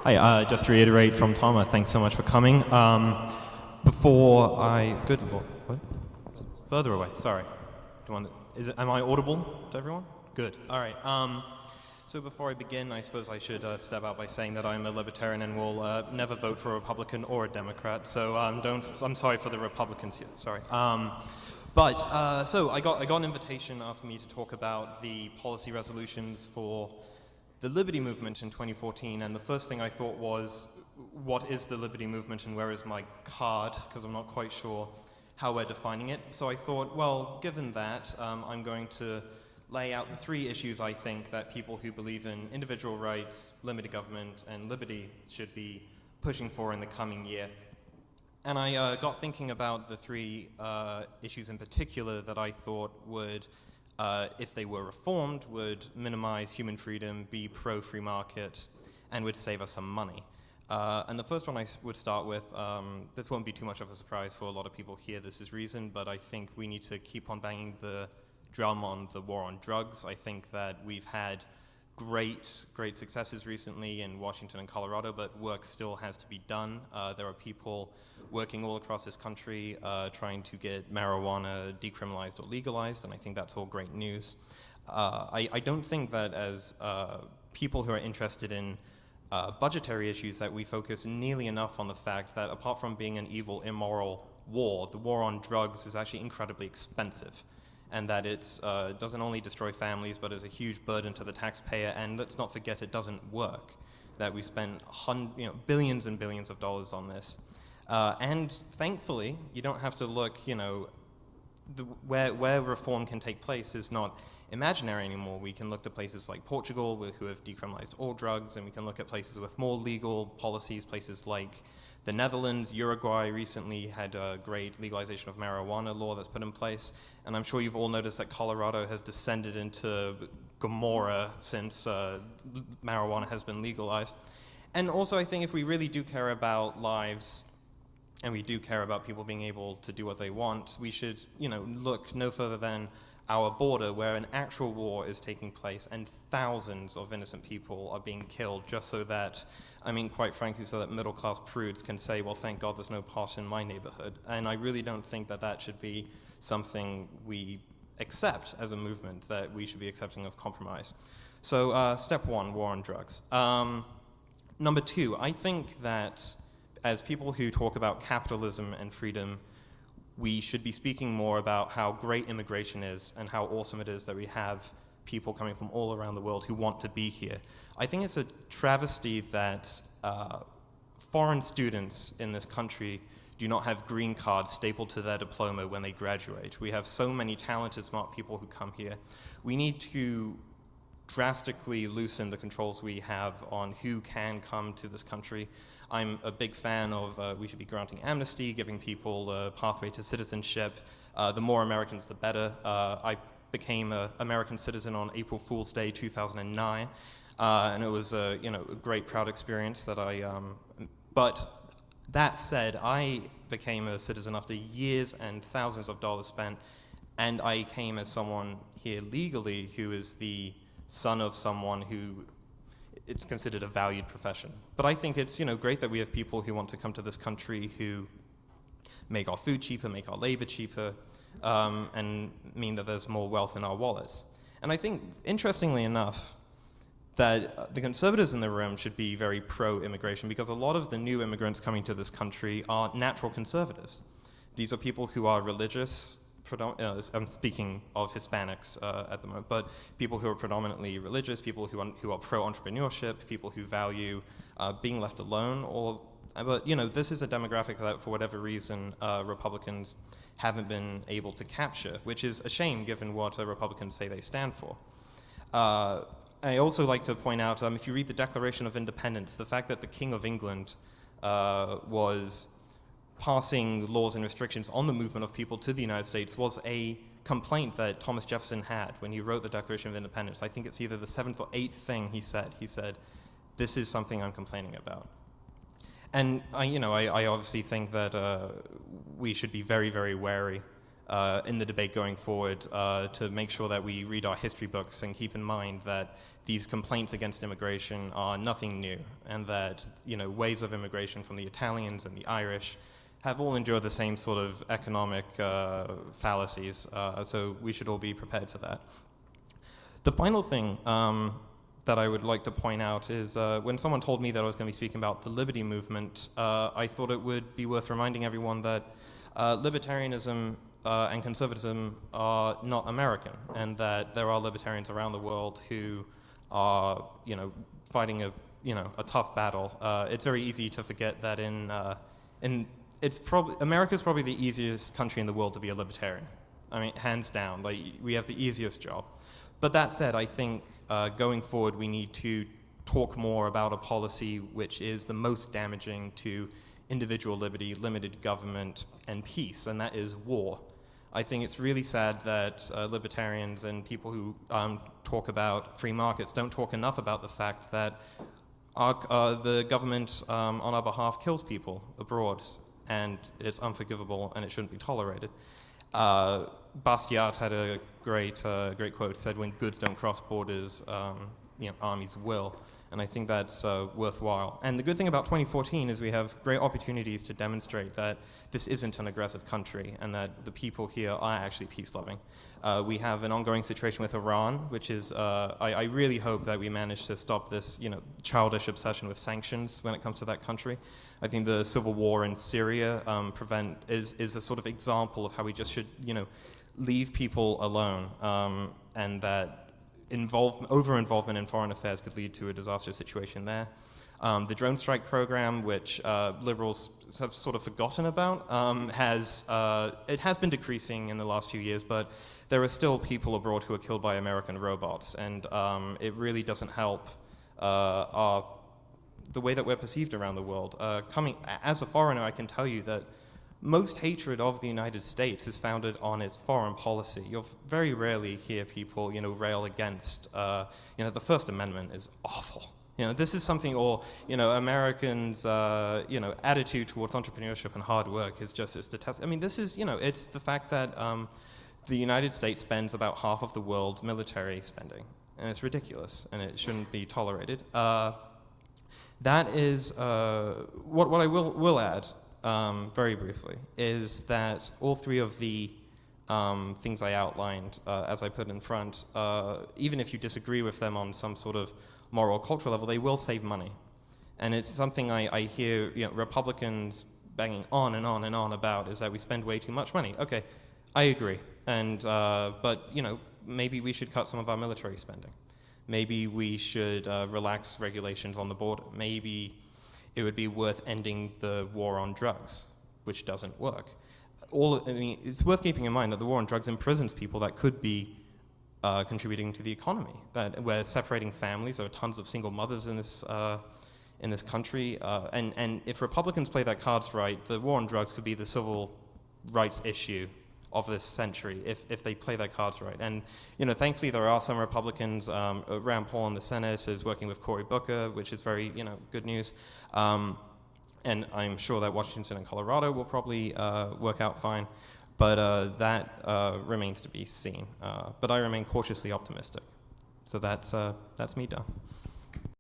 Hi, just to reiterate from Tom, thanks so much for coming. Before I... Good Lord, what? Further away, sorry. Am I audible to everyone? Good, all right. So before I begin, I suppose I should step out by saying that I'm a Libertarian and will never vote for a Republican or a Democrat, so I'm sorry for the Republicans here, sorry. So I got an invitation asking me to talk about the policy resolutions for the Liberty Movement in 2014, and the first thing I thought was, what is the Liberty Movement and where is my card? Because I'm not quite sure how we're defining it. So I thought, well, given that, I'm going to lay out the three issues I think that people who believe in individual rights, limited government, and liberty should be pushing for in the coming year. And I got thinking about the three issues in particular that I thought would, if they were reformed, would minimize human freedom, be pro-free market, and would save us some money. And the first one I would start with, this won't be too much of a surprise for a lot of people here, this is reason, but I think we need to keep on banging the drum on the war on drugs. I think that we've had great successes recently in Washington and Colorado, but work still has to be done. There are people working all across this country trying to get marijuana decriminalized or legalized, and I think that's all great news. I don't think that as people who are interested in budgetary issues that we focus nearly enough on the fact that apart from being an evil, immoral war, the war on drugs is actually incredibly expensive, and that it doesn't only destroy families, but is a huge burden to the taxpayer, and let's not forget it doesn't work, that we spent billions and billions of dollars on this. And thankfully, you don't have to look, where reform can take place is not imaginary anymore. We can look to places like Portugal, who have decriminalized all drugs, and we can look at places with more legal policies, places like the Netherlands. Uruguay recently had a great legalization of marijuana law that's put in place, and I'm sure you've all noticed that Colorado has descended into Gomorrah since marijuana has been legalized. And also I think if we really do care about lives, and we do care about people being able to do what they want, we should, look no further than our border, where an actual war is taking place and thousands of innocent people are being killed just so that, quite frankly, so that middle-class prudes can say, well, thank God there's no pot in my neighborhood. And I really don't think that that should be something we accept as a movement, that we should be accepting of compromise. So step one, war on drugs. Number two, I think that as people who talk about capitalism and freedom, we should be speaking more about how great immigration is and how awesome it is that we have people coming from all around the world who want to be here. I think it's a travesty that foreign students in this country do not have green cards stapled to their diploma when they graduate. We have so many talented, smart people who come here. We need to drastically loosen the controls we have on who can come to this country. I'm a big fan of we should be granting amnesty, giving people a pathway to citizenship. The more Americans, the better. I became an American citizen on April Fool's Day 2009, and it was a great, proud experience that but that said, I became a citizen after years and thousands of dollars spent, and I came as someone here legally who is the son of someone who it's considered a valued profession. But I think it's great that we have people who want to come to this country who make our food cheaper, make our labor cheaper, and mean that there's more wealth in our wallets. And I think, interestingly enough, that the conservatives in the room should be very pro-immigration, because a lot of the new immigrants coming to this country are natural conservatives. These are people who are religious. I'm speaking of Hispanics at the moment, but people who are predominantly religious, people who are pro-entrepreneurship, people who value being left alone. But this is a demographic that, for whatever reason, Republicans haven't been able to capture, which is a shame given what Republicans say they stand for. I also like to point out, if you read the Declaration of Independence, the fact that the King of England was passing laws and restrictions on the movement of people to the United States was a complaint that Thomas Jefferson had when he wrote the Declaration of Independence. I think it's either the 7th or 8th thing he said. He said, this is something I'm complaining about. And I obviously think that we should be very, very wary in the debate going forward to make sure that we read our history books and keep in mind that these complaints against immigration are nothing new, and that waves of immigration from the Italians and the Irish have all endured the same sort of economic fallacies, so we should all be prepared for that. The final thing that I would like to point out is when someone told me that I was going to be speaking about the liberty movement, I thought it would be worth reminding everyone that libertarianism and conservatism are not American, and that there are libertarians around the world who are, fighting a tough battle. It's very easy to forget that America's probably the easiest country in the world to be a libertarian. I mean, hands down, like, we have the easiest job. But that said, I think going forward we need to talk more about a policy which is the most damaging to individual liberty, limited government, and peace, and that is war. I think it's really sad that libertarians and people who talk about free markets don't talk enough about the fact that the government on our behalf kills people abroad, and it's unforgivable and it shouldn't be tolerated. Bastiat had a great quote, said, "When goods don't cross borders, armies will." And I think that's worthwhile. And the good thing about 2014 is we have great opportunities to demonstrate that this isn't an aggressive country and that the people here are actually peace-loving. We have an ongoing situation with Iran, which is, I really hope that we manage to stop this childish obsession with sanctions when it comes to that country. I think the civil war in Syria is a sort of example of how we just should leave people alone, and that over-involvement in foreign affairs could lead to a disastrous situation there. The drone strike program, which liberals have sort of forgotten about, it has been decreasing in the last few years, but there are still people abroad who are killed by American robots, and it really doesn't help the way that we're perceived around the world. As a foreigner, I can tell you that most hatred of the United States is founded on its foreign policy. You'll very rarely hear people, rail against, the First Amendment is awful. This is something, or, Americans', attitude towards entrepreneurship and hard work is just as detestable. I mean, this is, it's the fact that the United States spends about half of the world's military spending, and it's ridiculous, and it shouldn't be tolerated. That is, what I will add, very briefly, is that all three of the things I outlined, as I put in front, even if you disagree with them on some sort of moral or cultural level, they will save money. And it's something I hear Republicans banging on and on and on about, is that we spend way too much money. Okay, I agree. And but maybe we should cut some of our military spending. Maybe we should relax regulations on the border. Maybe it would be worth ending the war on drugs, which doesn't work. It's worth keeping in mind that the war on drugs imprisons people that could be contributing to the economy. That we're separating families. There are tons of single mothers in this country, and if Republicans play their cards right, the war on drugs could be the civil rights issue of this century if they play their cards right. And thankfully there are some Republicans. Rand Paul in the Senate is working with Cory Booker, which is very good news. And I'm sure that Washington and Colorado will probably work out fine, but that remains to be seen. But I remain cautiously optimistic. So that's me done.